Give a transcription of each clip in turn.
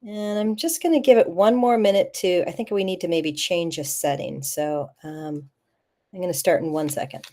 And I'm just going to give it one more minute to, I think we need to maybe change a setting. So I'm going to start in 1 second.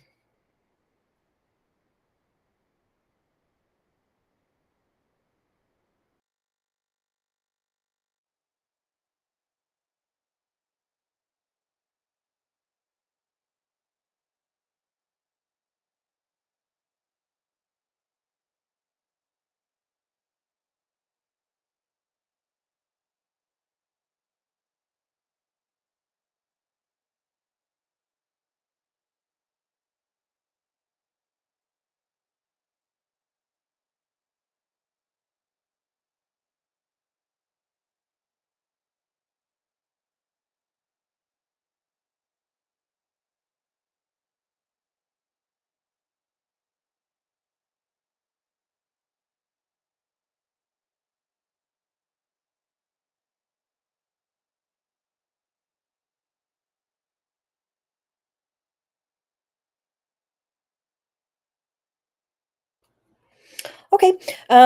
Okay,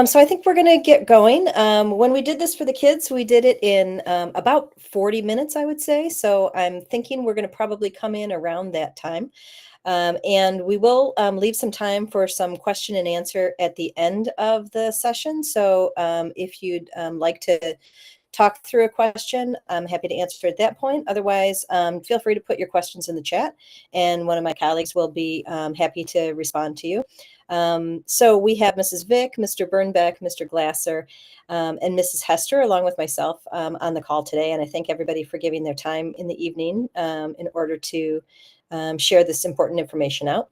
so I think we're going to get going. When we did this for the kids, we did it in about 40 minutes, I would say. So I'm thinking we're going to probably come in around that time. And we will leave some time for some question and answer at the end of the session. So if you'd like to talk through a question, I'm happy to answer at that point. Otherwise, feel free to put your questions in the chat, and one of my colleagues will be happy to respond to you. So we have Mrs. Vick, Mr. Burnbeck, Mr. Glasser, and Mrs. Hester, along with myself, on the call today. And I thank everybody for giving their time in the evening in order to share this important information out.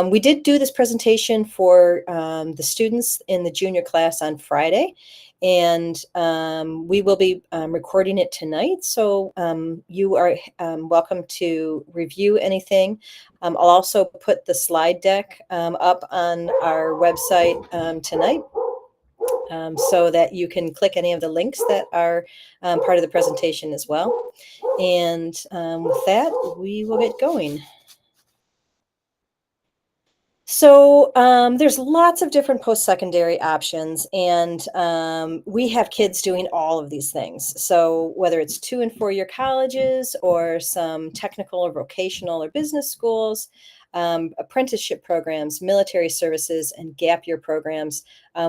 We did do this presentation for the students in the junior class on Friday, and we will be recording it tonight. So you are welcome to review anything. I'll also put the slide deck up on our website tonight. So that you can click any of the links that are part of the presentation as well. And with that, we will get going. So there's lots of different post-secondary options, and we have kids doing all of these things. So whether it's 2- and 4-year colleges or some technical or vocational or business schools, apprenticeship programs, military services, and gap year programs,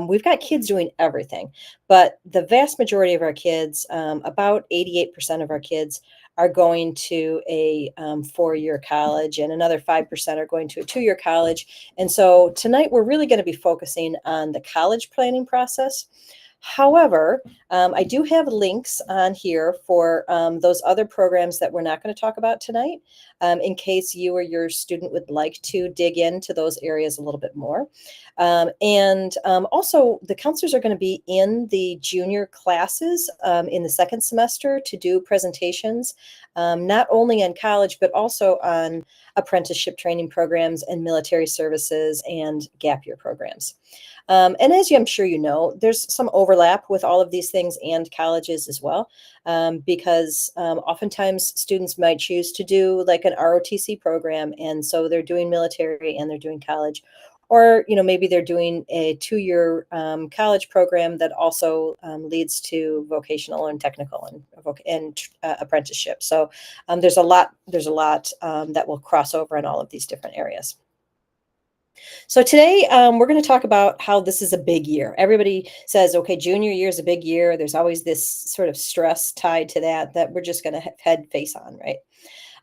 we've got kids doing everything. But the vast majority of our kids, about 88% of our kids, are going to a 4-year college, and another 5% are going to a 2-year college. And so tonight we're really going to be focusing on the college planning process. However, I do have links on here for those other programs that we're not going to talk about tonight, in case you or your student would like to dig into those areas a little bit more. And also, the counselors are going to be in the junior classes in the second semester to do presentations, not only on college, but also on apprenticeship training programs and military services and gap year programs. And as I'm sure you know, there's some overlap with all of these things and colleges as well, because oftentimes students might choose to do like an ROTC program, and so they're doing military and they're doing college. Or, maybe they're doing a 2-year college program that also leads to vocational and technical and apprenticeship. So there's a lot that will cross over in all of these different areas. So today we're going to talk about how this is a big year. Everybody says, okay, junior year is a big year. There's always this sort of stress tied to that we're just going to head face on, right?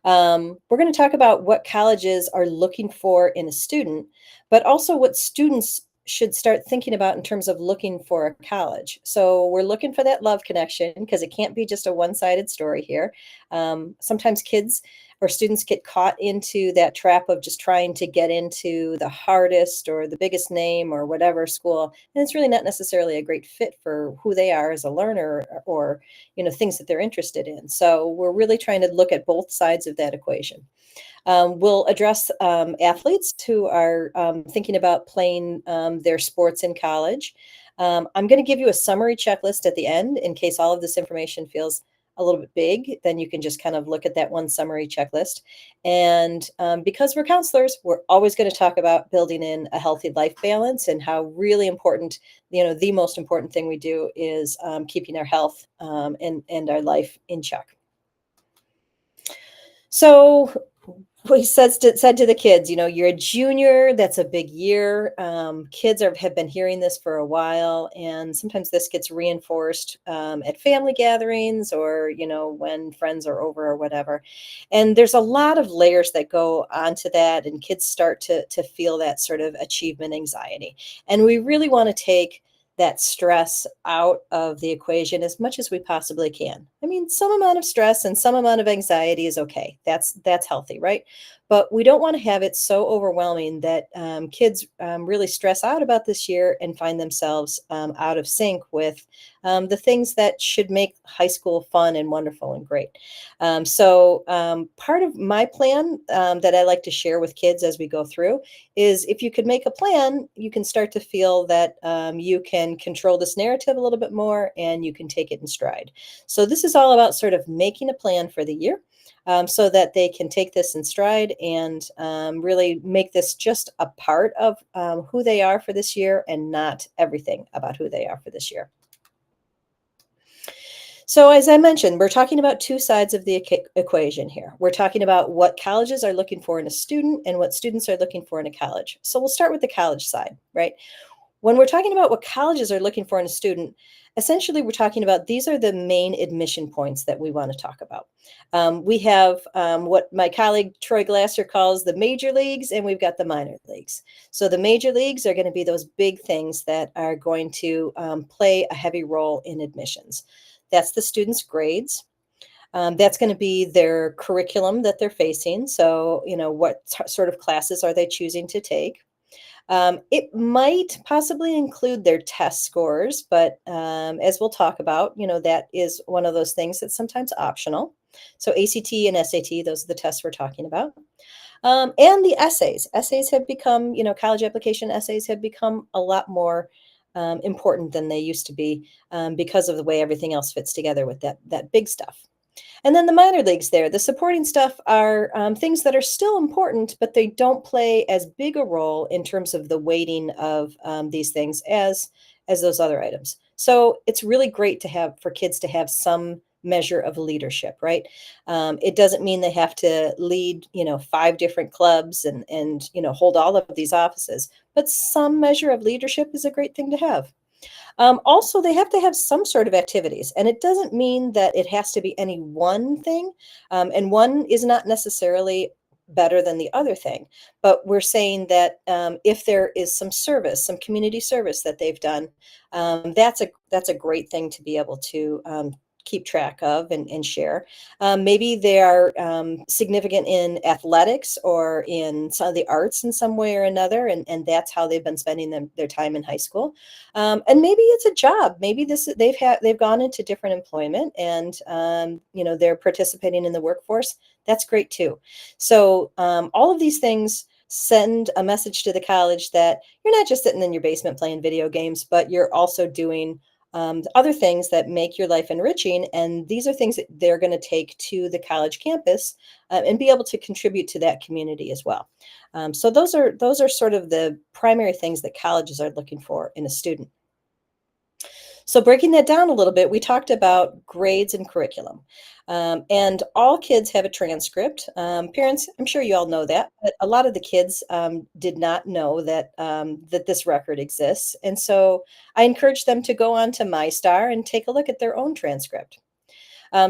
We're going to talk about what colleges are looking for in a student, but also what students should start thinking about in terms of looking for a college. So we're looking for that love connection, because it can't be just a one-sided story here. Sometimes kids or students get caught into that trap of just trying to get into the hardest or the biggest name or whatever school, and it's really not necessarily a great fit for who they are as a learner, or things that they're interested in. So we're really trying to look at both sides of that equation. We'll address athletes who are thinking about playing their sports in college. I'm going to give you a summary checklist at the end in case all of this information feels a little bit big, then you can just kind of look at that one summary checklist. And because we're counselors, we're always going to talk about building in a healthy life balance and how really important, the most important thing we do is keeping our health and our life in check. So we said to the kids, you're a junior. That's a big year. Kids have been hearing this for a while, and sometimes this gets reinforced at family gatherings or when friends are over or whatever. And there's a lot of layers that go onto that, and kids start to feel that sort of achievement anxiety. And we really want to take that stress out of the equation as much as we possibly can. I mean, some amount of stress and some amount of anxiety is okay. That's healthy, right? But we don't want to have it so overwhelming that kids really stress out about this year and find themselves out of sync with the things that should make high school fun and wonderful and great. So part of my plan that I like to share with kids as we go through is if you could make a plan, you can start to feel that you can control this narrative a little bit more and you can take it in stride. So this is all about sort of making a plan for the year. So that they can take this in stride and really make this just a part of who they are for this year and not everything about who they are for this year. So as I mentioned, we're talking about two sides of the equation here. We're talking about what colleges are looking for in a student and what students are looking for in a college. So we'll start with the college side, right? When we're talking about what colleges are looking for in a student, essentially we're talking about these are the main admission points that we want to talk about. We have what my colleague Troy Glasser calls the major leagues, and we've got the minor leagues. So the major leagues are going to be those big things that are going to play a heavy role in admissions. That's the students' grades. That's going to be their curriculum that they're facing. So, what sort of classes are they choosing to take? It might possibly include their test scores, but as we'll talk about, that is one of those things that's sometimes optional. So ACT and SAT, those are the tests we're talking about. And the essays. Essays have become, college application essays have become a lot more important than they used to be because of the way everything else fits together with that big stuff. And then the minor leagues there, the supporting stuff are things that are still important, but they don't play as big a role in terms of the weighting of these things as those other items. So it's really great to have for kids to have some measure of leadership, right? It doesn't mean they have to lead, 5 different clubs and hold all of these offices, but some measure of leadership is a great thing to have. Also, they have to have some sort of activities, and it doesn't mean that it has to be any one thing, and one is not necessarily better than the other thing. But we're saying that if there is some service, some community service that they've done, that's a great thing to be able to keep track of and share. Maybe they are significant in athletics or in some of the arts in some way or another, and that's how they've been spending their time in high school. And maybe it's a job. Maybe they've gone into different employment and they're participating in the workforce. That's great too. So all of these things send a message to the college that you're not just sitting in your basement playing video games, but you're also doing other things that make your life enriching. And these are things that they're going to take to the college campus and be able to contribute to that community as well. So those are sort of the primary things that colleges are looking for in a student. So breaking that down a little bit, we talked about grades and curriculum. And all kids have a transcript. Parents, I'm sure you all know that, but a lot of the kids did not know that this record exists. And so I encourage them to go on to MyStar and take a look at their own transcript.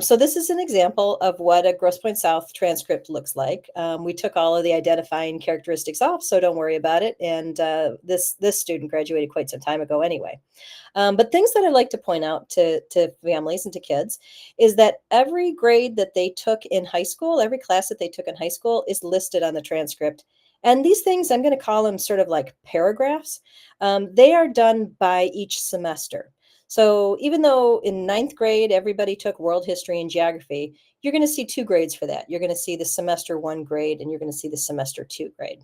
So this is an example of what a Grosse Pointe South transcript looks like. We took all of the identifying characteristics off, so don't worry about it. And this student graduated quite some time ago anyway. But things that I like to point out to families and to kids is that every grade that they took in high school, every class that they took in high school is listed on the transcript. And these things, I'm going to call them sort of like paragraphs. They are done by each semester. So even though in 9th grade, everybody took world history and geography, you're going to see 2 grades for that. You're going to see the semester 1 grade and you're going to see the semester 2 grade.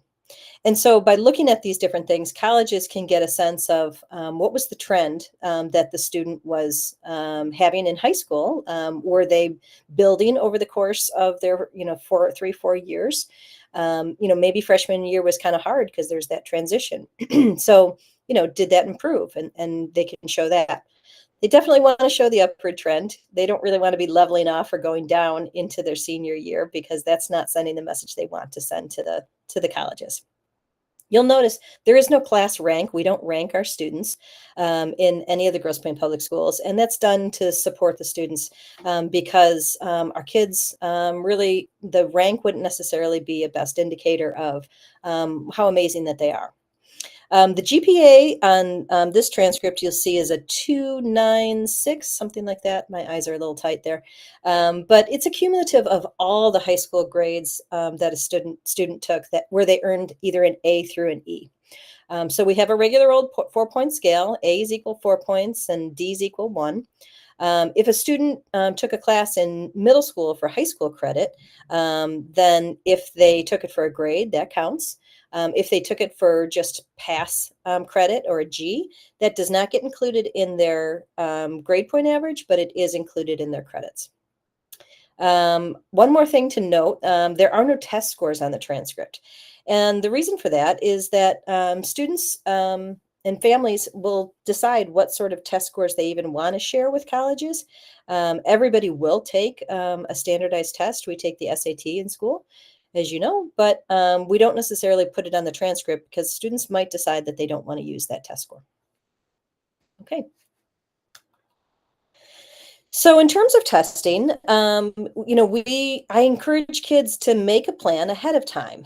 And so by looking at these different things, colleges can get a sense of what was the trend that the student was having in high school. Were they building over the course of their, 4 years? Maybe freshman year was kind of hard because there's that transition. So, did that improve? And they can show that. They definitely want to show the upward trend. They don't really want to be leveling off or going down into their senior year, because that's not sending the message they want to send to the colleges. You'll notice there is no class rank. We don't rank our students in any of the Grosse Pointe Public Schools, and that's done to support the students because our kids really, the rank wouldn't necessarily be a best indicator of how amazing that they are. The GPA on this transcript you'll see is a 296, something like that. My eyes are a little tight there. But it's a cumulative of all the high school grades that a student took where they earned either an A through an E. So we have a regular old 4-point scale. A is equal 4 points and D is equal 1. If a student took a class in middle school for high school credit, then if they took it for a grade, that counts. If they took it for just pass credit or a G, that does not get included in their grade point average, but it is included in their credits. One more thing to note, there are no test scores on the transcript. And the reason for that is that students and families will decide what sort of test scores they even want to share with colleges. Everybody will take a standardized test. We take the SAT in school, as you know, but we don't necessarily put it on the transcript because students might decide that they don't want to use that test score. Okay. So in terms of testing, I encourage kids to make a plan ahead of time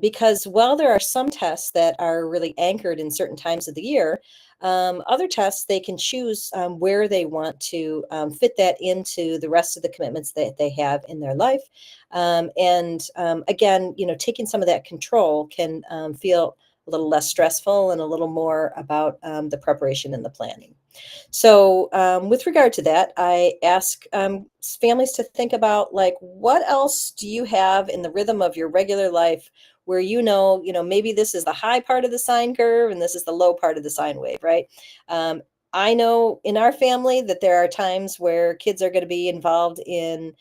because while there are some tests that are really anchored in certain times of the year, other tests they can choose where they want to fit that into the rest of the commitments that they have in their life. Again, taking some of that control can feel a little less stressful and a little more about the preparation and the planning. So, with regard to that, I ask families to think about like, what else do you have in the rhythm of your regular life where maybe this is the high part of the sine curve and this is the low part of the sine wave, right? I know in our family that there are times where kids are going to be involved in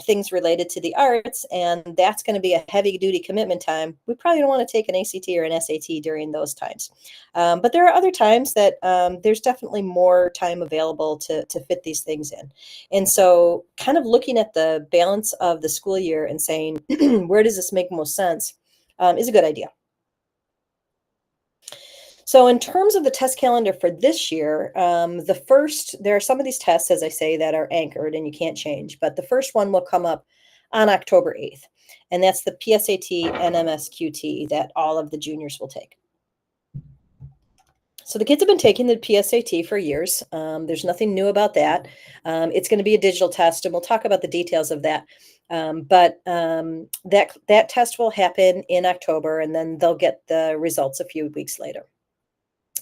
things related to the arts, and that's going to be a heavy duty commitment time. We probably don't want to take an ACT or an SAT during those times. But there are other times that there's definitely more time available to fit these things in. And so kind of looking at the balance of the school year and saying, where does this make most sense is a good idea. So in terms of the test calendar for this year, there are some of these tests, as I say, that are anchored and you can't change, but the first one will come up on October 8th, and that's the PSAT and MSQT that all of the juniors will take. So the kids have been taking the PSAT for years. There's nothing new about that. It's going to be a digital test, and we'll talk about the details of that. But that test will happen in October, and then they'll get the results a few weeks later.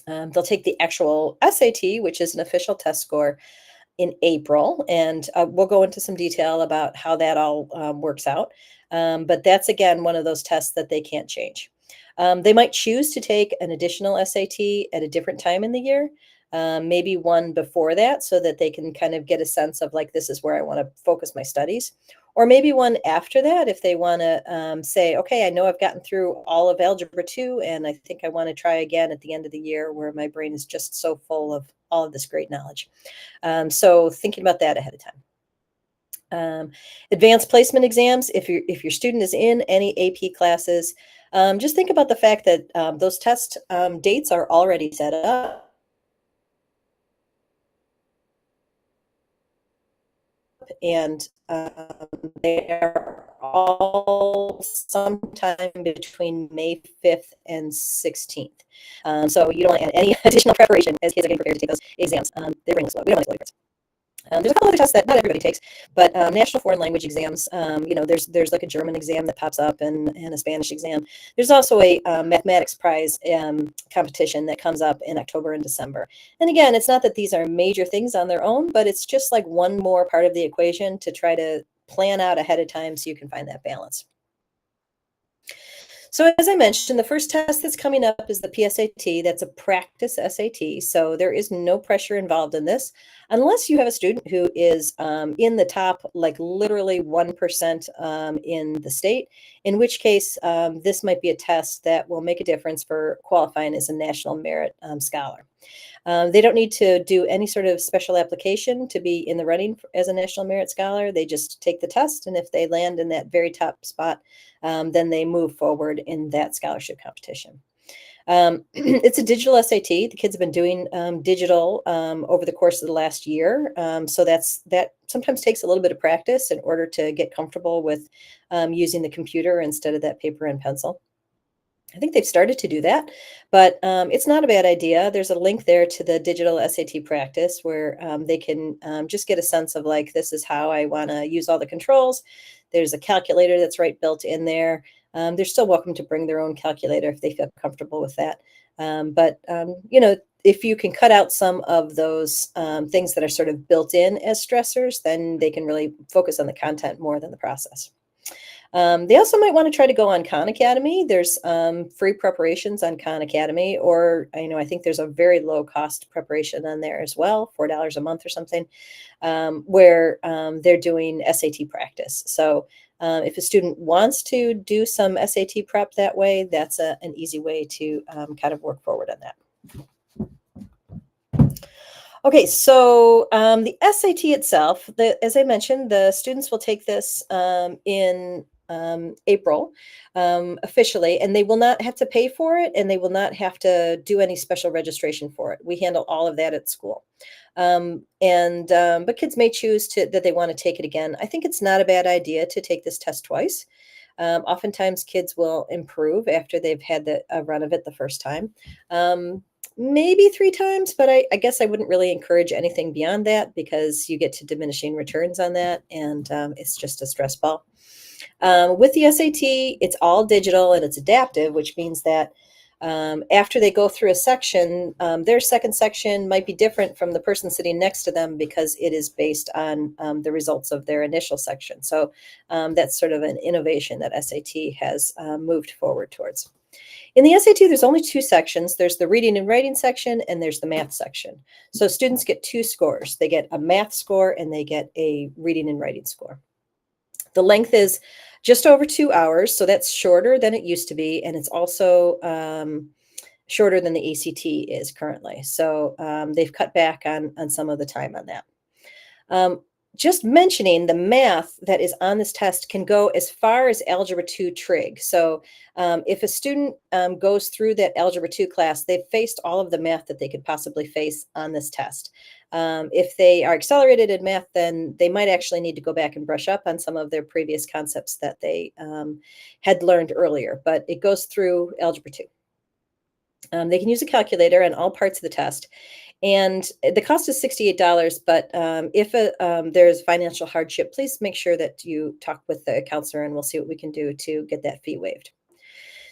They'll take the actual SAT, which is an official test score, in April, and we'll go into some detail about how that all works out. But that's, again, one of those tests that they can't change. They might choose to take an additional SAT at a different time in the year, maybe one before that, so that they can kind of get a sense of like, this is where I want to focus my studies. Or maybe one after that if they want to say, okay, I know I've gotten through all of Algebra 2, and I think I want to try again at the end of the year where my brain is just so full of all of this great knowledge. So thinking about that ahead of time. Advanced placement exams, if your student is in any AP classes, just think about the fact that those test dates are already set up. And they are all sometime between May 5th and 16th. So you don't add any additional preparation as kids are getting prepared to take those exams. They bring slow. We don't want to slow difference. There's a couple other tests that not everybody takes, but national foreign language exams, there's like a German exam that pops up and a Spanish exam. There's also a mathematics prize competition that comes up in October and December. And again, it's not that these are major things on their own, but it's just like one more part of the equation to try to plan out ahead of time so you can find that balance. So as I mentioned, the first test that's coming up is the PSAT. That's a practice SAT. So there is no pressure involved in this, unless you have a student who is in the top, like literally 1% in the state, in which case this might be a test that will make a difference for qualifying as a National Merit Scholar. They don't need to do any sort of special application to be in the running as a National Merit Scholar. They just take the test, and if they land in that very top spot, then they move forward in that scholarship competition. It's a digital SAT. The kids have been doing digital over the course of the last year. So that sometimes takes a little bit of practice in order to get comfortable with using the computer instead of that paper and pencil. I think they've started to do that, but it's not a bad idea. There's a link there to the digital SAT practice where they can just get a sense of like, this is how I want to use all the controls. There's a calculator that's right built in there. They're still welcome to bring their own calculator if they feel comfortable with that. If you can cut out some of those things that are sort of built in as stressors, then they can really focus on the content more than the process. They also might want to try to go on Khan Academy. There's free preparations on Khan Academy, or I think there's a very low cost preparation on there as well, $4 a month or something, where they're doing SAT practice. So if a student wants to do some SAT prep that way, that's an easy way to kind of work forward on that. Okay, so the SAT itself, as I mentioned, the students will take this in April officially, and they will not have to pay for it, and they will not have to do any special registration for it. We handle all of that at school. But kids may choose that they want to take it again. I think it's not a bad idea to take this test twice. Oftentimes kids will improve after they've had a run of it the first time. Maybe 3 times, but I guess I wouldn't really encourage anything beyond that because you get to diminishing returns on that, and it's just a stress ball. With the SAT, it's all digital and it's adaptive, which means that after they go through a section, their second section might be different from the person sitting next to them because it is based on the results of their initial section. So that's sort of an innovation that SAT has moved forward towards. In the SAT, there's only 2 sections. There's the reading and writing section, and there's the math section. So students get 2 scores. They get a math score, and they get a reading and writing score. The length is just over 2 hours, so that's shorter than it used to be, and it's also shorter than the ACT is currently. So they've cut back on some of the time on that. Just mentioning the math that is on this test can go as far as Algebra 2 trig. So if a student goes through that Algebra 2 class, they've faced all of the math that they could possibly face on this test. If they are accelerated in math, then they might actually need to go back and brush up on some of their previous concepts that they had learned earlier, but it goes through Algebra 2. They can use a calculator on all parts of the test. And the cost is $68, but if there's financial hardship, please make sure that you talk with the counselor and we'll see what we can do to get that fee waived.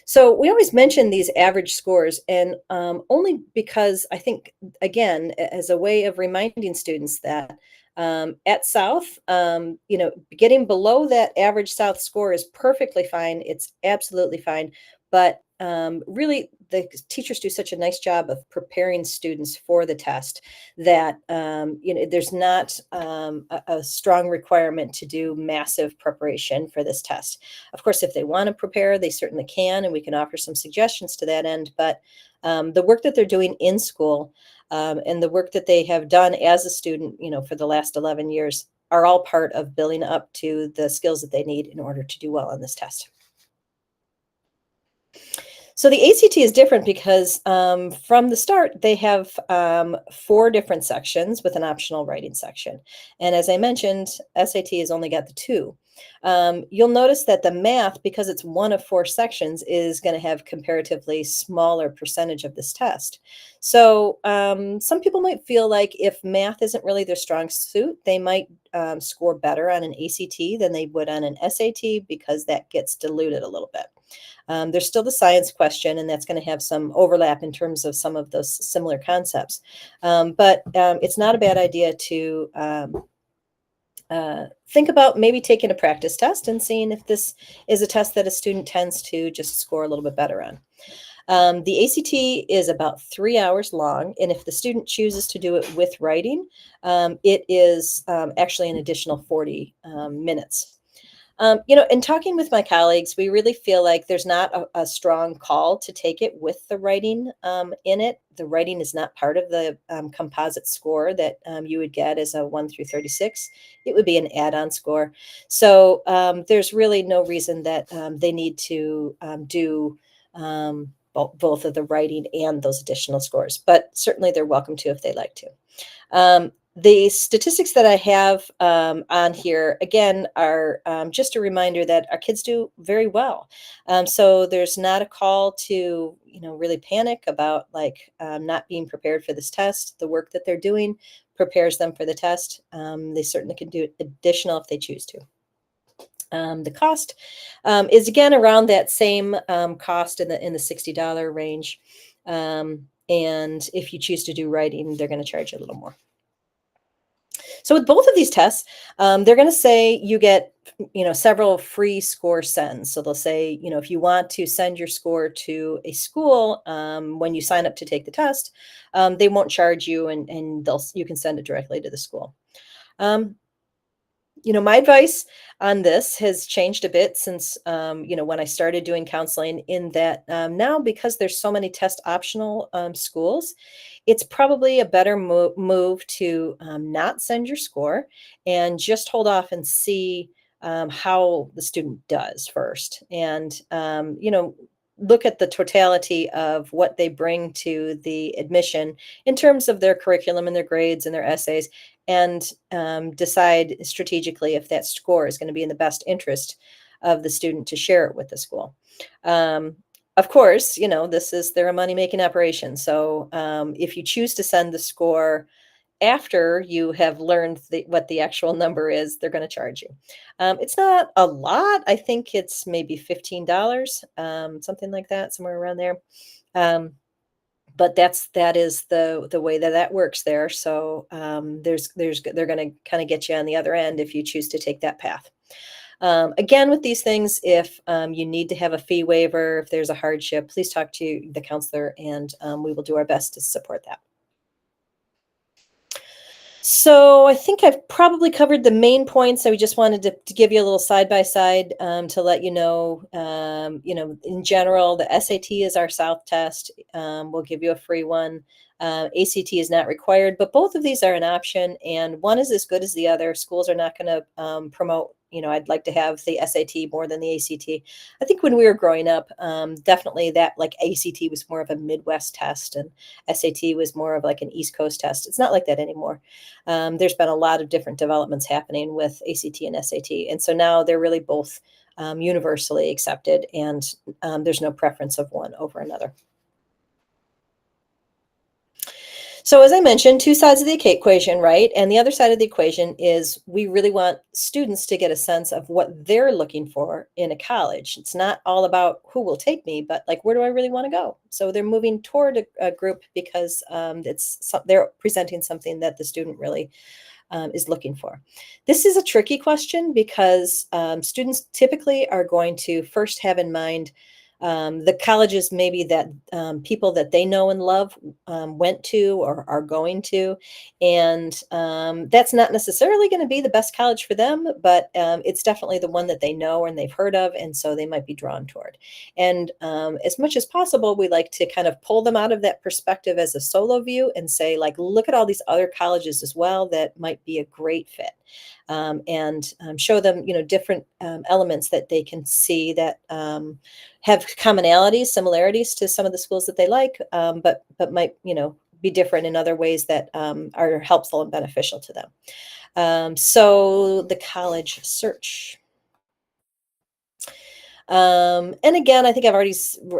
So we always mention these average scores, and only because I think, again, as a way of reminding students that at South, getting below that average South score is perfectly fine. It's absolutely fine. But really, the teachers do such a nice job of preparing students for the test that there's not a strong requirement to do massive preparation for this test. Of course, if they want to prepare, they certainly can, and we can offer some suggestions to that end. But the work that they're doing in school and the work that they have done as a student, for the last 11 years, are all part of building up to the skills that they need in order to do well on this test. So the ACT is different because from the start, they have 4 different sections with an optional writing section. And as I mentioned, SAT has only got the 2. You'll notice that the math, because it's one of 4 sections, is going to have comparatively smaller percentage of this test. So some people might feel like if math isn't really their strong suit, they might score better on an ACT than they would on an SAT because that gets diluted a little bit. There's still the science question, and that's going to have some overlap in terms of some of those similar concepts. But it's not a bad idea to think about maybe taking a practice test and seeing if this is a test that a student tends to just score a little bit better on. The ACT is about 3 hours long, and if the student chooses to do it with writing, it is actually an additional 40 minutes. In talking with my colleagues, we really feel like there's not a strong call to take it with the writing in it. The writing is not part of the composite score that you would get as a 1 through 36. It would be an add-on score. So there's really no reason that they need to do both of the writing and those additional scores, but certainly they're welcome to if they'd like to. The statistics that I have on here, again, are just a reminder that our kids do very well. So there's not a call to, really panic about like not being prepared for this test. The work that they're doing prepares them for the test. They certainly can do additional if they choose to. The cost is again around that same cost in the $60 range. And if you choose to do writing, they're going to charge you a little more. So with both of these tests, they're going to say you get, several free score sends. So they'll say, if you want to send your score to a school when you sign up to take the test, they won't charge you, and you can send it directly to the school. My advice on this has changed a bit since, when I started doing counseling, in that now, because there's so many test optional schools, it's probably a better move to not send your score and just hold off and see how the student does first. And, look at the totality of what they bring to the admission in terms of their curriculum and their grades and their essays, and decide strategically if that score is going to be in the best interest of the student to share it with the school. Of course, they're a money-making operation. So if you choose to send the score after you have learned what the actual number is, they're going to charge you. It's not a lot. I think it's maybe $15, something like that, somewhere around there. But that is the way that works there. So they're going to kind of get you on the other end if you choose to take that path. Again, with these things, if you need to have a fee waiver, if there's a hardship, please talk to the counselor, and we will do our best to support that. So I think I've probably covered the main points. I just wanted to give you a little side by side to let you know, in general, the SAT is our South test. We'll give you a free one. ACT is not required, but both of these are an option, and one is as good as the other. Schools are not going to promote, I'd like to have the SAT more than the ACT. I think when we were growing up, definitely that like ACT was more of a Midwest test, and SAT was more of like an East Coast test. It's not like that anymore. There's been a lot of different developments happening with ACT and SAT, and so now they're really both universally accepted, and there's no preference of one over another. So as I mentioned, two sides of the equation, right? And the other side of the equation is we really want students to get a sense of what they're looking for in a college. It's not all about who will take me, but like, where do I really want to go? So they're moving toward a group because they're presenting something that the student really is looking for. This is a tricky question because students typically are going to first have in mind the colleges maybe that people that they know and love went to or are going to. And that's not necessarily going to be the best college for them, but it's definitely the one that they know and they've heard of, and so they might be drawn toward. And as much as possible, we like to kind of pull them out of that perspective as a solo view and say, like, look at all these other colleges as well that might be a great fit. And show them, different elements that they can see that have commonalities, similarities to some of the schools that they like, but might, be different in other ways that are helpful and beneficial to them. So the college search. And again, I think I've already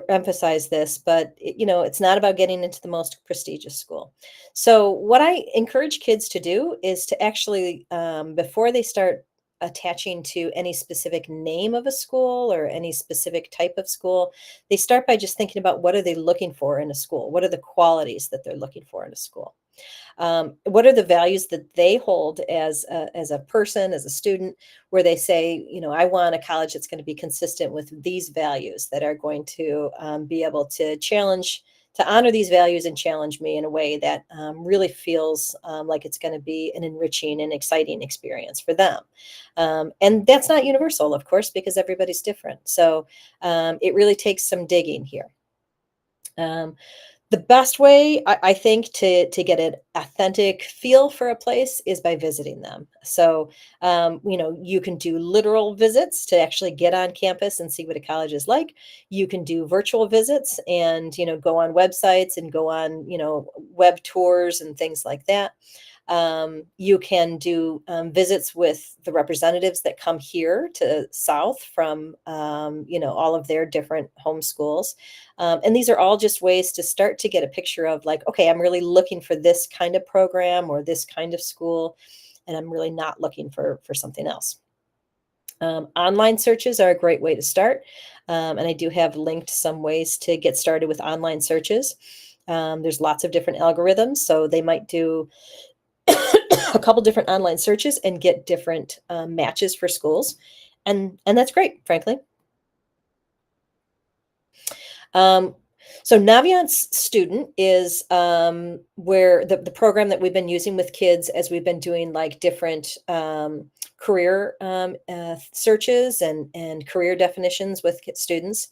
emphasized this, but it's not about getting into the most prestigious school. So what I encourage kids to do is to actually, before they start attaching to any specific name of a school or any specific type of school. They start by just thinking about what are they looking for in a school? What are the qualities that they're looking for in a school? What are the values that they hold as a person, as a student, where they say, I want a college that's going to be consistent with these values that are going to be able to honor these values and challenge me in a way that really feels like it's going to be an enriching and exciting experience for them. And that's not universal, of course, because everybody's different. So it really takes some digging here. Um, the best way I think to get an authentic feel for a place is by visiting them. So, you can do literal visits to actually get on campus and see what a college is like. You can do virtual visits and, go on websites and go on, web tours and things like that. You can do visits with the representatives that come here to South from, all of their different home schools. And these are all just ways to start to get a picture of like, okay, I'm really looking for this kind of program or this kind of school, and I'm really not looking for something else. Online searches are a great way to start. And I do have linked some ways to get started with online searches. There's lots of different algorithms, so they might do a couple different online searches and get different matches for schools, and that's great, frankly. Um, so Naviance Student is where the program that we've been using with kids as we've been doing like different career searches and career definitions with students.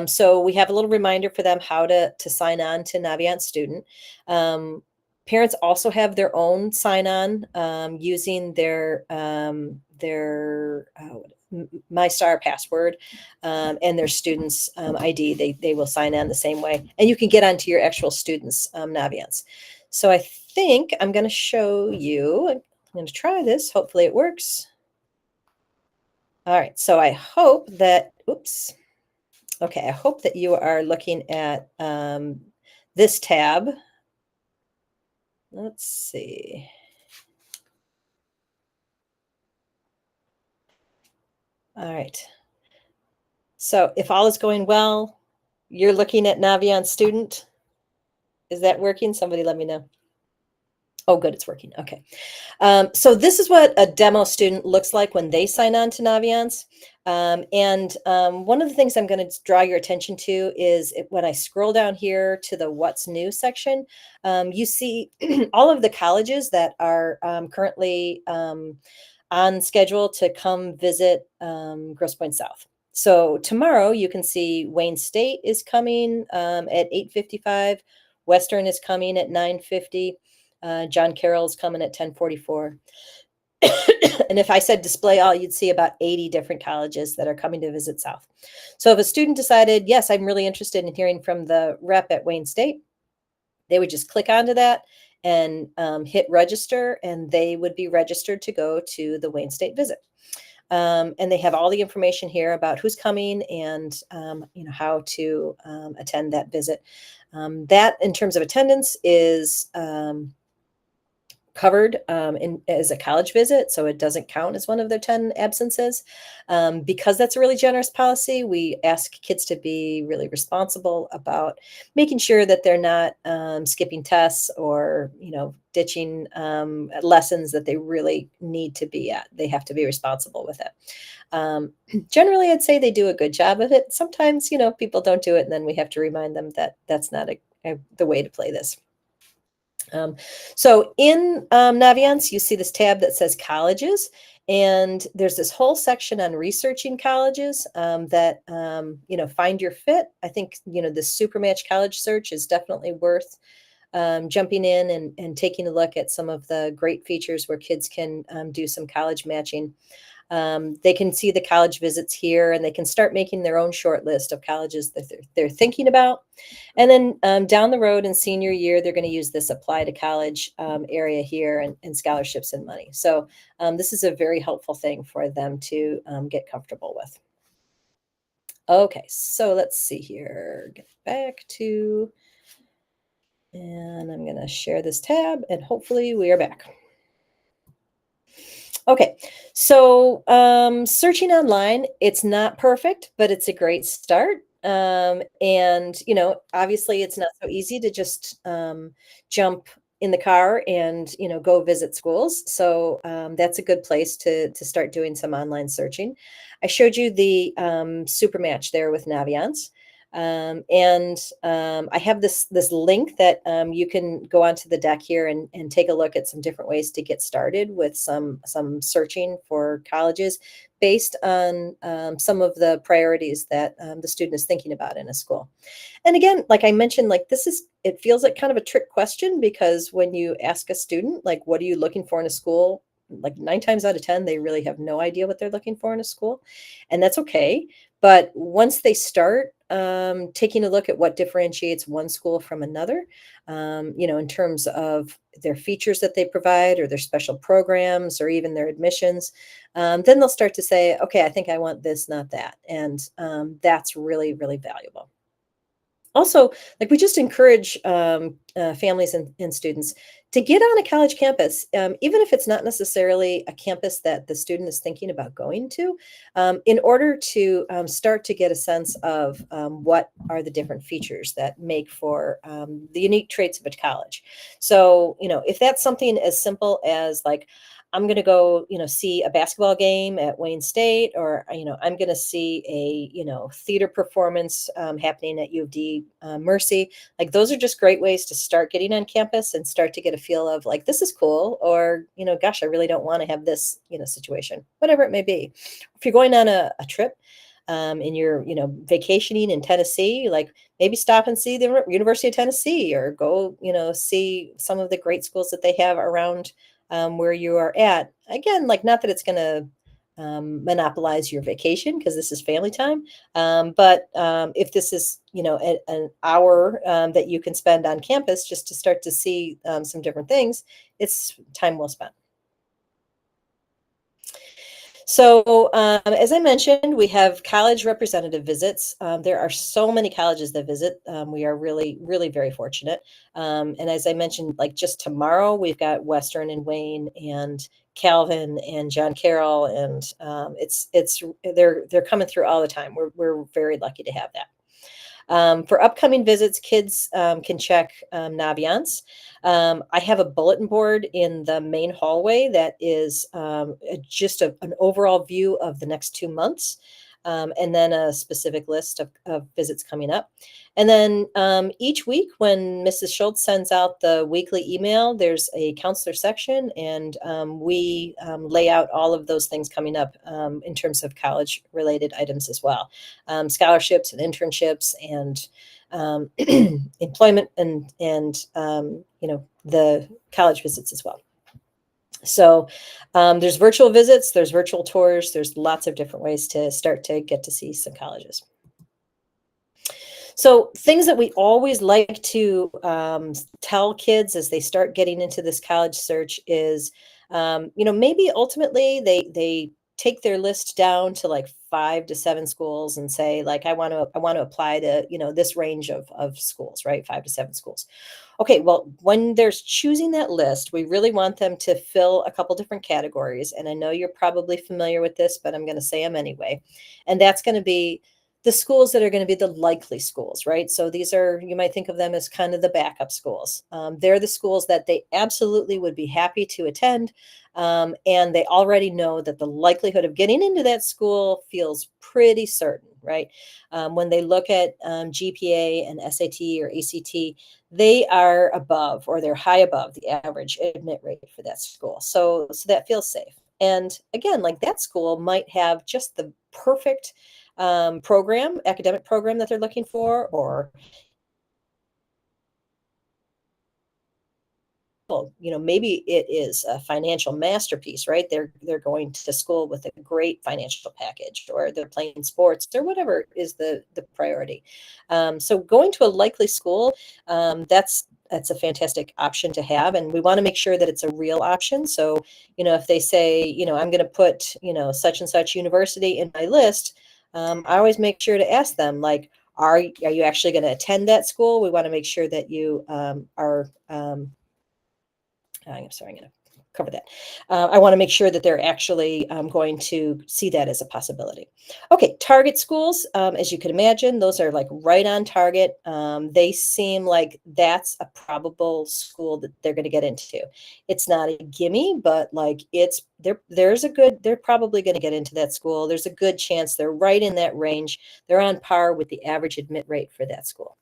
So we have a little reminder for them how to sign on to Naviance Student. Parents also have their own sign-on using their My Star password and their student's ID. They will sign on the same way, and you can get onto your actual student's Naviance. So I think I'm going to show you. I'm going to try this. Hopefully it works. All right. So I hope that. Oops. Okay. I hope that you are looking at this tab. Let's see. All right. So if all is going well, you're looking at Naviance Student. Is that working? Somebody let me know. Oh, good, it's working. Okay. So this is what a demo student looks like when they sign on to Naviance. And one of the things I'm going to draw your attention to is when I scroll down here to the What's New section, you see all of the colleges that are currently on schedule to come visit Grosse Pointe South. So tomorrow you can see Wayne State is coming at 8:55. Western is coming at 9:50. John Carroll's coming at 10:44. And if I said display all, you'd see about 80 different colleges that are coming to visit South. So if a student decided, yes, I'm really interested in hearing from the rep at Wayne State, they would just click onto that and hit register, and they would be registered to go to the Wayne State visit. And they have all the information here about who's coming and how to attend that visit. That, in terms of attendance, is covered as a college visit, so it doesn't count as one of their 10 absences. Because that's a really generous policy, we ask kids to be really responsible about making sure that they're not skipping tests or ditching lessons that they really need to be at. They have to be responsible with it. Generally, I'd say they do a good job of it. Sometimes, people don't do it, and then we have to remind them that that's not the way to play this. So in Naviance, you see this tab that says colleges, and there's this whole section on researching colleges that, find your fit. I think, the Supermatch college search is definitely worth jumping in and taking a look at some of the great features where kids can do some college matching. They can see the college visits here, and they can start making their own short list of colleges that they're thinking about. And then down the road in senior year, they're going to use this apply to college area here and scholarships and money. So this is a very helpful thing for them to get comfortable with. Okay, so let's see here. Get back to, and I'm going to share this tab, and hopefully we are back. Okay, so searching online, it's not perfect, but it's a great start. And obviously, it's not so easy to just jump in the car and go visit schools. So that's a good place to start doing some online searching. I showed you the super match there with Naviance. And I have this link that you can go onto the deck here and take a look at some different ways to get started with some searching for colleges based on some of the priorities that the student is thinking about in a school. And again, like I mentioned, like it feels like kind of a trick question because when you ask a student, like, what are you looking for in a school? Like 9 times out of 10, they really have no idea what they're looking for in a school. And that's okay. But once they start taking a look at what differentiates one school from another, in terms of their features that they provide or their special programs or even their admissions, then they'll start to say, okay, I think I want this, not that. And that's really, really valuable. Also, like we just encourage families and students to get on a college campus, even if it's not necessarily a campus that the student is thinking about going to, in order to start to get a sense of what are the different features that make for the unique traits of a college. So, if that's something as simple as like, I'm going to go, see a basketball game at Wayne State, or I'm going to see a, theater performance happening at U of D Mercy. Like those are just great ways to start getting on campus and start to get a feel of like this is cool, or gosh, I really don't want to have this, situation, whatever it may be. If you're going on a trip. And you're, vacationing in Tennessee, like maybe stop and see the University of Tennessee, or go, see some of the great schools that they have around where you are at. Again, like not that it's going to monopolize your vacation because this is family time, but if this is an hour that you can spend on campus just to start to see some different things, it's time well spent. So, as I mentioned, we have college representative visits. There are so many colleges that visit. We are really, really very fortunate. And as I mentioned, like just tomorrow, we've got Western and Wayne and Calvin and John Carroll, and they're coming through all the time. We're very lucky to have that. For upcoming visits, kids can check Naviance. I have a bulletin board in the main hallway that is just an overall view of the next 2 months, and then a specific list of visits coming up. And then each week, when Mrs. Schultz sends out the weekly email, there's a counselor section, and we lay out all of those things coming up in terms of college related items as well, scholarships and internships and employment and the college visits as well. So there's virtual visits, there's virtual tours, there's lots of different ways to start to get to see some colleges. So things that we always like to tell kids as they start getting into this college search is, maybe ultimately they take their list down to like 5 to 7 schools and say like I want to apply to this range of schools, right? 5 to 7 schools. Okay, well, when there's choosing that list, we really want them to fill a couple different categories. And I know you're probably familiar with this, but I'm going to say them anyway. And that's going to be the schools that are going to be the likely schools, right? So these are, you might think of them as kind of the backup schools. They're the schools that they absolutely would be happy to attend. And they already know that the likelihood of getting into that school feels pretty certain, right? When they look at GPA and SAT or ACT, they are above or they're high above the average admit rate for that school. So that feels safe. And again, like that school might have just the perfect academic program that they're looking for, or maybe it is a financial masterpiece, right? They're going to school with a great financial package, or they're playing sports, or whatever is the priority. So going to a likely school, that's a fantastic option to have, and we want to make sure that it's a real option. So if they say I'm going to put such and such university in my list, I always make sure to ask them like, are you actually going to attend that school? We want to make sure that you are I'm sorry, I'm going to cover that. I want to make sure that they're actually going to see that as a possibility. Okay, target schools, as you can imagine, those are like right on target. They seem like that's a probable school that they're going to get into. It's not a gimme, but like they're probably going to get into that school. There's a good chance they're right in that range. They're on par with the average admit rate for that school.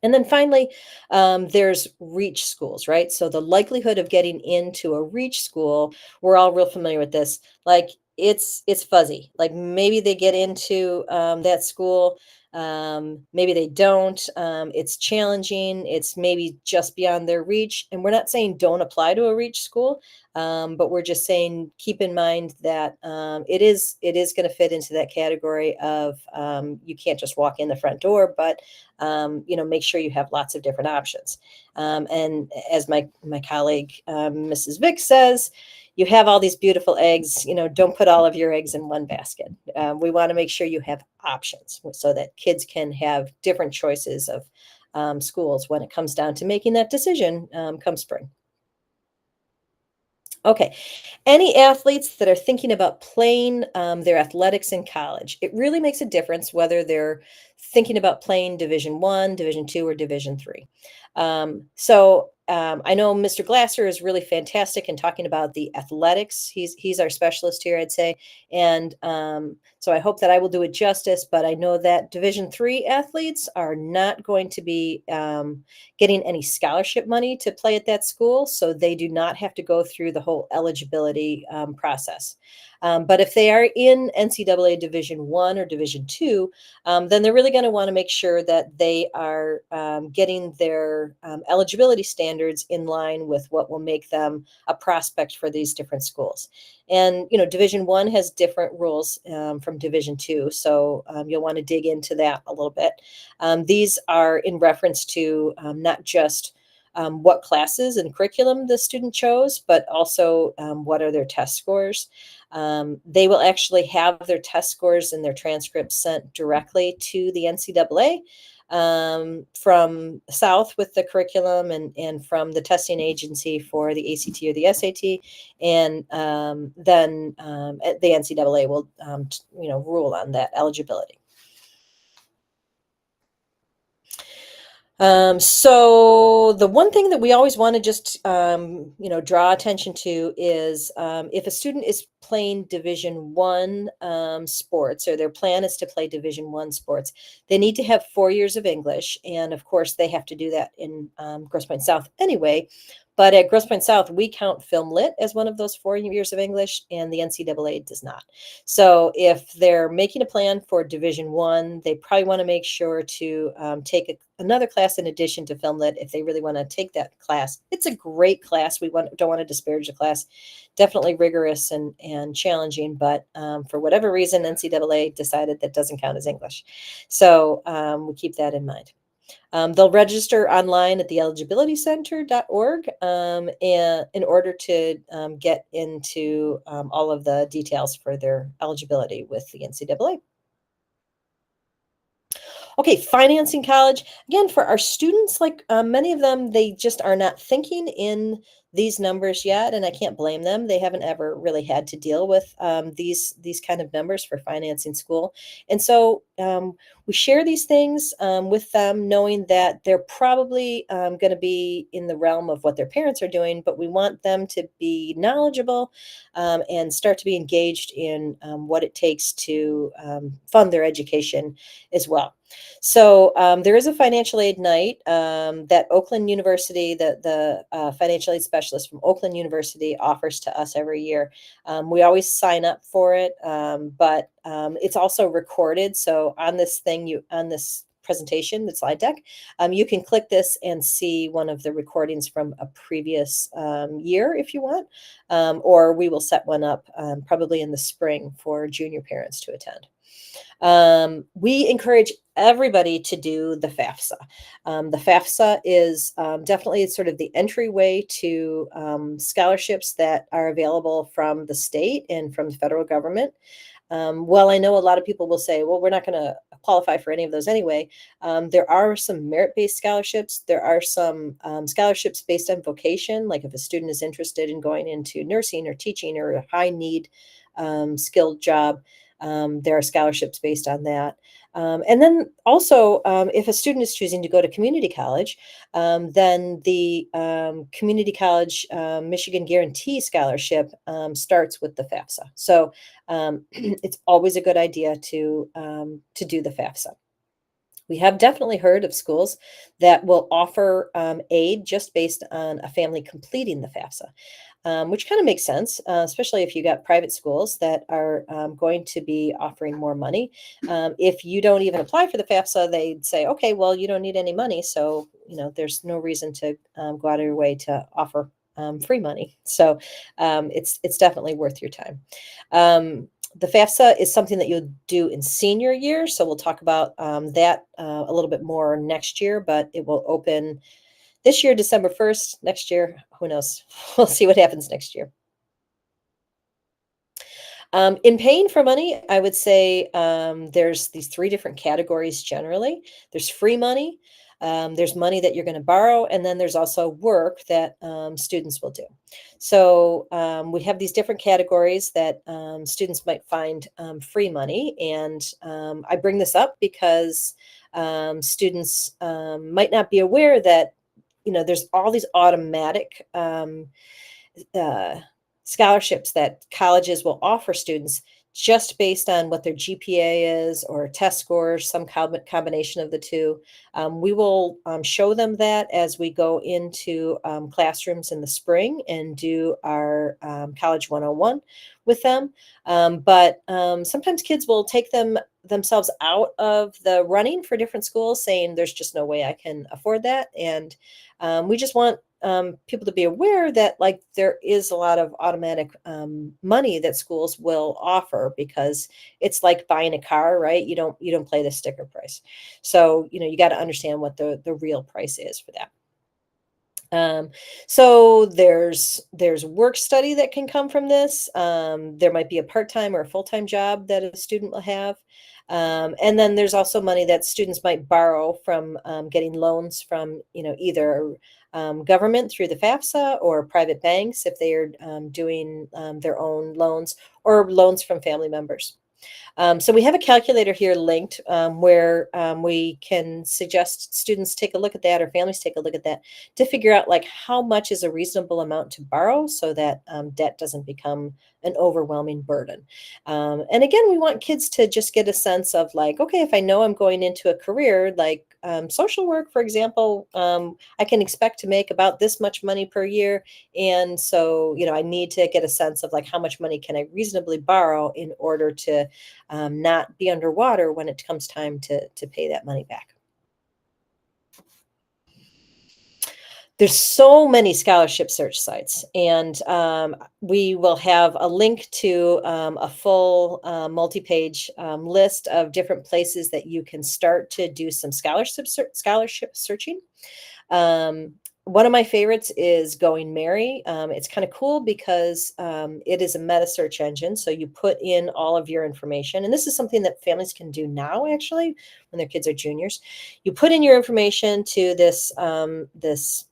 And then finally, there's reach schools, right? So the likelihood of getting into a reach school, we're all real familiar with this. Like it's fuzzy. Like maybe they get into that school, maybe they don't. It's challenging. It's maybe just beyond their reach. And we're not saying don't apply to a reach school, but we're just saying keep in mind that it is going to fit into that category of you can't just walk in the front door, but make sure you have lots of different options. And as my colleague, Mrs. Vick says, you have all these beautiful eggs, don't put all of your eggs in one basket. We want to make sure you have options so that kids can have different choices of schools when it comes down to making that decision come spring. Okay. Any athletes that are thinking about playing their athletics in college, it really makes a difference whether they're thinking about playing Division 1, Division 2, or Division 3. I know Mr. Glasser is really fantastic in talking about the athletics. He's our specialist here, I'd say, and so I hope that I will do it justice. But I know that Division 3 athletes are not going to be getting any scholarship money to play at that school, so they do not have to go through the whole eligibility process. But if they are in NCAA Division 1 or Division 2, then they're really going to want to make sure that they are getting their eligibility standards in line with what will make them a prospect for these different schools. And, Division 1 has different rules from Division 2, so you'll want to dig into that a little bit. These are in reference to not just what classes and curriculum the student chose, but also what are their test scores. They will actually have their test scores and their transcripts sent directly to the NCAA from South with the curriculum and from the testing agency for the ACT or the SAT. And then the NCAA will, rule on that eligibility. So the one thing that we always want to just, draw attention to is if a student is playing Division 1 sports, or their plan is to play Division 1 sports, they need to have 4 years of English. And of course, they have to do that in Grosse Pointe South anyway. But at Grosse Pointe South, we count Film Lit as one of those 4 years of English, and the NCAA does not. So if they're making a plan for Division 1, they probably want to make sure to take another class in addition to Film Lit if they really want to take that class. It's a great class. Don't want to disparage the class. Definitely rigorous and challenging, but for whatever reason, NCAA decided that doesn't count as English. So we keep that in mind. They'll register online at the eligibilitycenter.org in order to get into all of the details for their eligibility with the NCAA. Okay, financing college. Again, for our students, like many of them, they just are not thinking in these numbers yet, and I can't blame them. They haven't ever really had to deal with these kind of numbers for financing school. And so we share these things with them, knowing that they're probably going to be in the realm of what their parents are doing, but we want them to be knowledgeable and start to be engaged in what it takes to fund their education as well. So there is a financial aid night that Oakland University, the financial aid specialist from Oakland University, offers to us every year. We always sign up for it, but it's also recorded. So on this presentation, the slide deck, you can click this and see one of the recordings from a previous year if you want, or we will set one up probably in the spring for junior parents to attend. We encourage everybody to do the FAFSA. The FAFSA is definitely sort of the entryway to scholarships that are available from the state and from the federal government. Well, I know a lot of people will say, well, we're not going to qualify for any of those anyway. There are some merit-based scholarships. There are some scholarships based on vocation, like if a student is interested in going into nursing or teaching or a high need skilled job, there are scholarships based on that. And then also, if a student is choosing to go to community college, then the Community College Michigan Guarantee Scholarship starts with the FAFSA. So it's always a good idea to do the FAFSA. We have definitely heard of schools that will offer aid just based on a family completing the FAFSA, which kind of makes sense, especially if you got private schools that are going to be offering more money. If you don't even apply for the FAFSA, they'd say, okay, well, you don't need any money. So, there's no reason to go out of your way to offer free money. So it's definitely worth your time. The FAFSA is something that you'll do in senior year. So we'll talk about that a little bit more next year, but it will open this year, December 1st. Next year, who knows? We'll see what happens next year. In paying for money, I would say there's these three different categories generally. There's free money, there's money that you're going to borrow, and then there's also work that students will do. So we have these different categories that students might find free money. And I bring this up because students might not be aware that there's all these automatic uh, scholarships that colleges will offer students just based on what their GPA is or test scores, some combination of the two. We will show them that as we go into classrooms in the spring and do our College 101 with them. But sometimes kids will take themselves out of the running for different schools, saying there's just no way I can afford that. And we just want people to be aware that there is a lot of automatic money that schools will offer, because it's like buying a car, right? You don't play the sticker price. So you got to understand what the real price is for that. So there's work study that can come from this. There might be a part-time or a full-time job that a student will have. And then there's also money that students might borrow from getting loans from, either government through the FAFSA or private banks if they are doing their own loans, or loans from family members. So we have a calculator here linked where we can suggest students take a look at that, or families take a look at that, to figure out how much is a reasonable amount to borrow so that debt doesn't become an overwhelming burden. And again, we want kids to just get a sense of okay, if I know I'm going into a career like social work, for example, I can expect to make about this much money per year. And so, I need to get a sense of how much money can I reasonably borrow in order to not be underwater when it comes time to pay that money back. There's so many scholarship search sites, and we will have a link to a full multi-page list of different places that you can start to do some scholarship searching. One of my favorites is Going Mary. It's kind of cool because it is a meta search engine. So you put in all of your information. And this is something that families can do now, actually, when their kids are juniors. You put in your information to this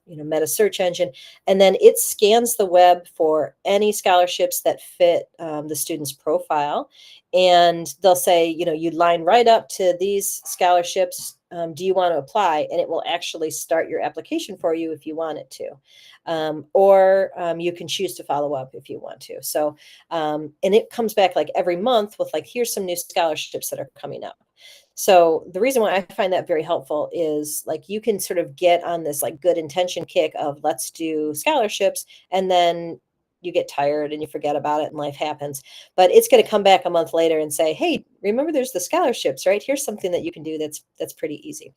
meta search engine, and then it scans the web for any scholarships that fit the student's profile. And they'll say, you line right up to these scholarships. Do you want to apply? And it will actually start your application for you if you want it to. Or you can choose to follow up if you want to. So, and it comes back every month with here's some new scholarships that are coming up. So the reason why I find that very helpful is you can sort of get on this good intention kick of let's do scholarships, and then you get tired and you forget about it and life happens. But it's going to come back a month later and say, hey, remember there's the scholarships, right? Here's something that you can do that's pretty easy.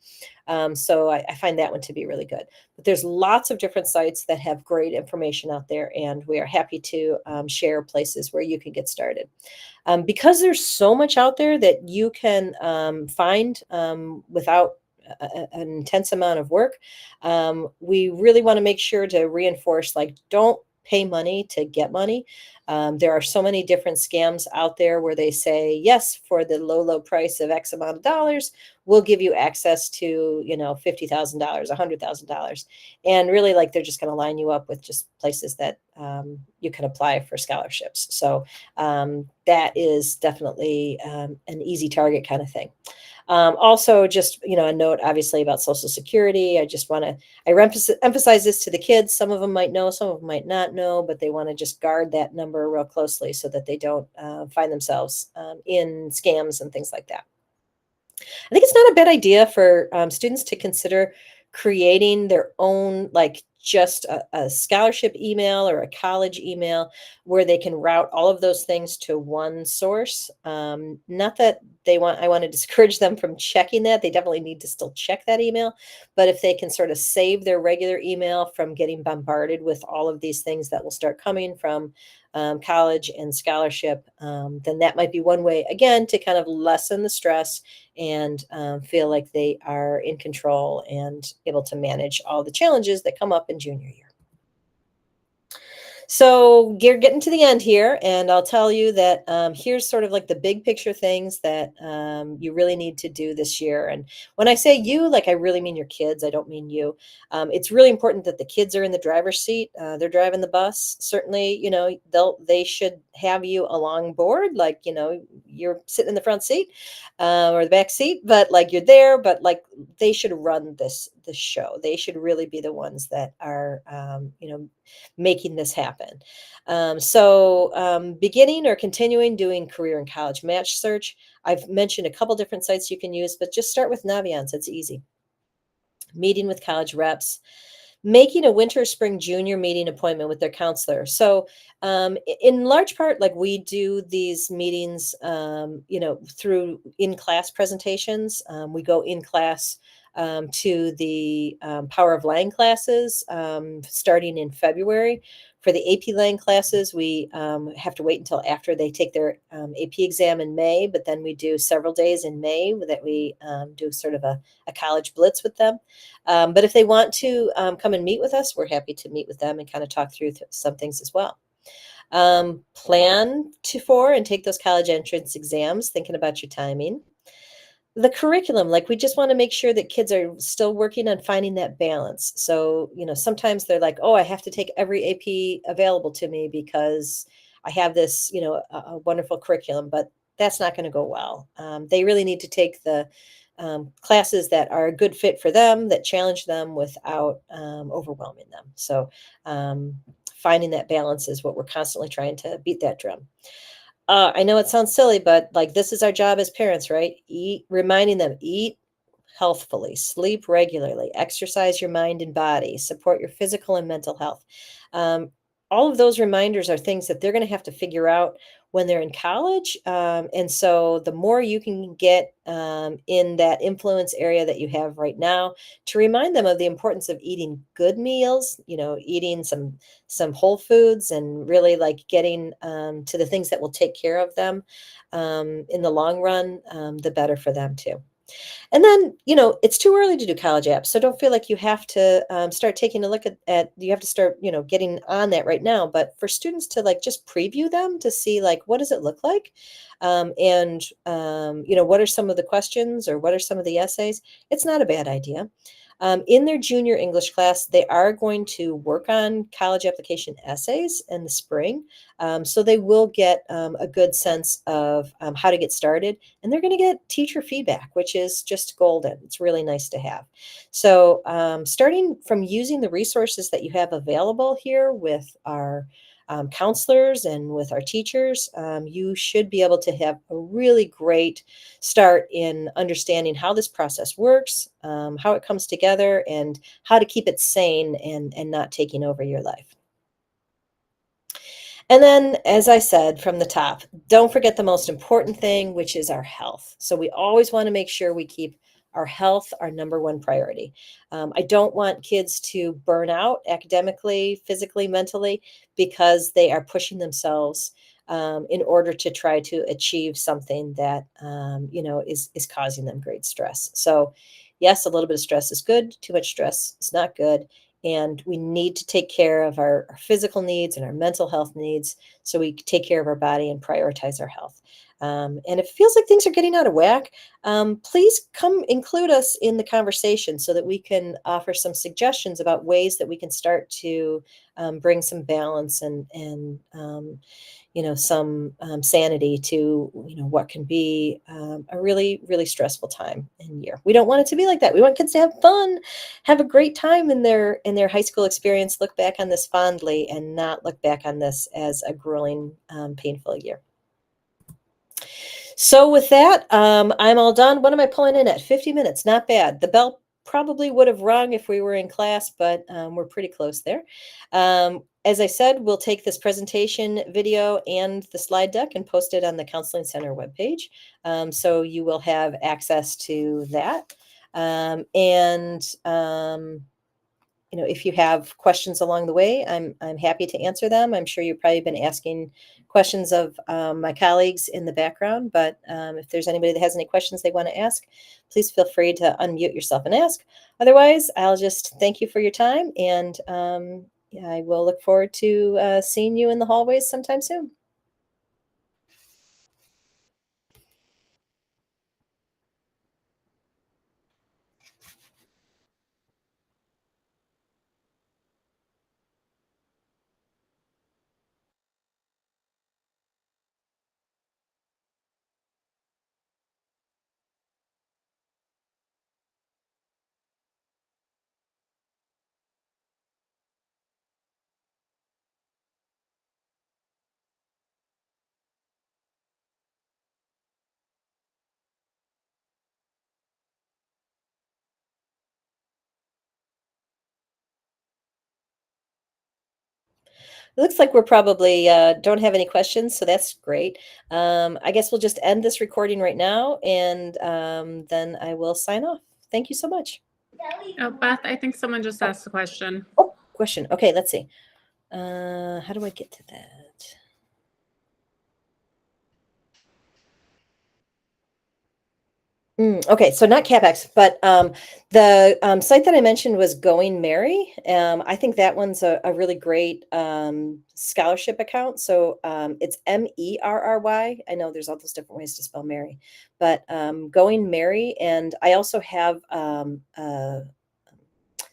So I find that one to be really good. But there's lots of different sites that have great information out there, and we are happy to share places where you can get started. Because there's so much out there that you can find without an intense amount of work, we really want to make sure to reinforce, like, don't pay money to get money. There are so many different scams out there where they say, yes, for the low price of X amount of dollars, we'll give you access to, $50,000, $100,000. And really, like, they're just going to line you up with just places that you can apply for scholarships. So that is definitely an easy target kind of thing. Also, just, a note, obviously, about Social Security. I emphasize this to the kids. Some of them might know, some of them might not know, but they want to just guard that number real closely so that they don't find themselves in scams and things like that. I think it's not a bad idea for students to consider creating their own, like, just a scholarship email or a college email where they can route all of those things to one source. Not that I want to discourage them from checking that. They definitely need to still check that email. But if they can sort of save their regular email from getting bombarded with all of these things that will start coming from college and scholarship, then that might be one way, again, to kind of lessen the stress and feel like they are in control and able to manage all the challenges that come up in junior year. So you're getting to the end here, and I'll tell you that here's sort of like the big picture things that you really need to do this year. And when I say you, like, I really mean your kids. I don't mean you. It's really important that the kids are in the driver's seat. They're driving the bus. Certainly, they should have you along board. Like, you're sitting in the front seat or the back seat, but like you're there. But like, they should run this show. They should really be the ones that are making this happen. Beginning or continuing doing career and college match search. I've mentioned a couple different sites you can use, but just start with Naviance. It's easy. Meeting with college reps, making a winter, spring, junior meeting appointment with their counselor. So, in large part, like, we do these meetings, through in-class presentations. We go in class to the Power of Lang classes starting in February. For the AP Lang classes, we have to wait until after they take their AP exam in May, but then we do several days in May that we do sort of a college blitz with them. But if they want to come and meet with us, we're happy to meet with them and kind of talk through some things as well. Plan for and take those college entrance exams, thinking about your timing. The curriculum, like, we just want to make sure that kids are still working on finding that balance. So, sometimes they're like, oh, I have to take every AP available to me because I have this, a wonderful curriculum, but that's not going to go well. They really need to take the classes that are a good fit for them, that challenge them without overwhelming them. So, finding that balance is what we're constantly trying to beat that drum. I know it sounds silly, but like, this is our job as parents, right? Reminding them, eat healthfully, sleep regularly, exercise your mind and body, support your physical and mental health. Um, all of those reminders are things that they're going to have to figure out when they're in college. And so the more you can get in that influence area that you have right now, to remind them of the importance of eating good meals, eating some whole foods, and really, like, getting to the things that will take care of them in the long run, the better for them too. And then, it's too early to do college apps. So don't feel like you have to start taking a look you have to start, getting on that right now. But for students to, like, just preview them to see, like, what does it look like? What are some of the questions, or what are some of the essays? It's not a bad idea. In their junior English class, they are going to work on college application essays in the spring. So they will get a good sense of how to get started. And they're going to get teacher feedback, which is just golden. It's really nice to have. So starting from using the resources that you have available here with our counselors and with our teachers, you should be able to have a really great start in understanding how this process works, how it comes together, and how to keep it sane and not taking over your life. And then, as I said from the top, don't forget the most important thing, which is our health. So we always want to make sure we keep our health our number one priority. I don't want kids to burn out academically, physically, mentally, because they are pushing themselves in order to try to achieve something that is causing them great stress. So, yes, a little bit of stress is good. Too much stress is not good, and we need to take care of our physical needs and our mental health needs so we take care of our body and prioritize our health. And if it feels like things are getting out of whack, please come include us in the conversation so that we can offer some suggestions about ways that we can start to bring some balance and some sanity to what can be a really really stressful time and year. We don't want it to be like that. We want kids to have fun, have a great time in their high school experience, look back on this fondly and not look back on this as a grueling painful year. So with that, I'm all done. What am I pulling in at? 50 minutes. Not bad. The bell probably would have rung if we were in class, but we're pretty close there. As I said, we'll take this presentation video and the slide deck and post it on the Counseling Center webpage. So you will have access to that. If you have questions along the way, I'm happy to answer them. I'm sure you've probably been asking questions of my colleagues in the background, but if there's anybody that has any questions they want to ask, please feel free to unmute yourself and ask. Otherwise, I'll just thank you for your time, and I will look forward to seeing you in the hallways sometime soon. It looks like we're probably don't have any questions, so that's great. I guess we'll just end this recording right now, and then I will sign off. Thank you so much. Oh, Beth, I think someone just asked a question. Oh, question. Okay, let's see. How do I get to that? Okay, so not CapEx, but the site that I mentioned was Going Merry. I think that one's a really great scholarship account. So it's Merry. I know there's all those different ways to spell Mary, but Going Merry. And I also have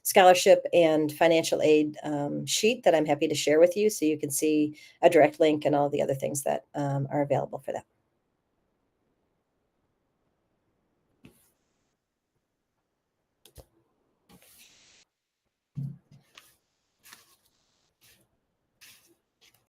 scholarship and financial aid sheet that I'm happy to share with you so you can see a direct link and all the other things that are available for that.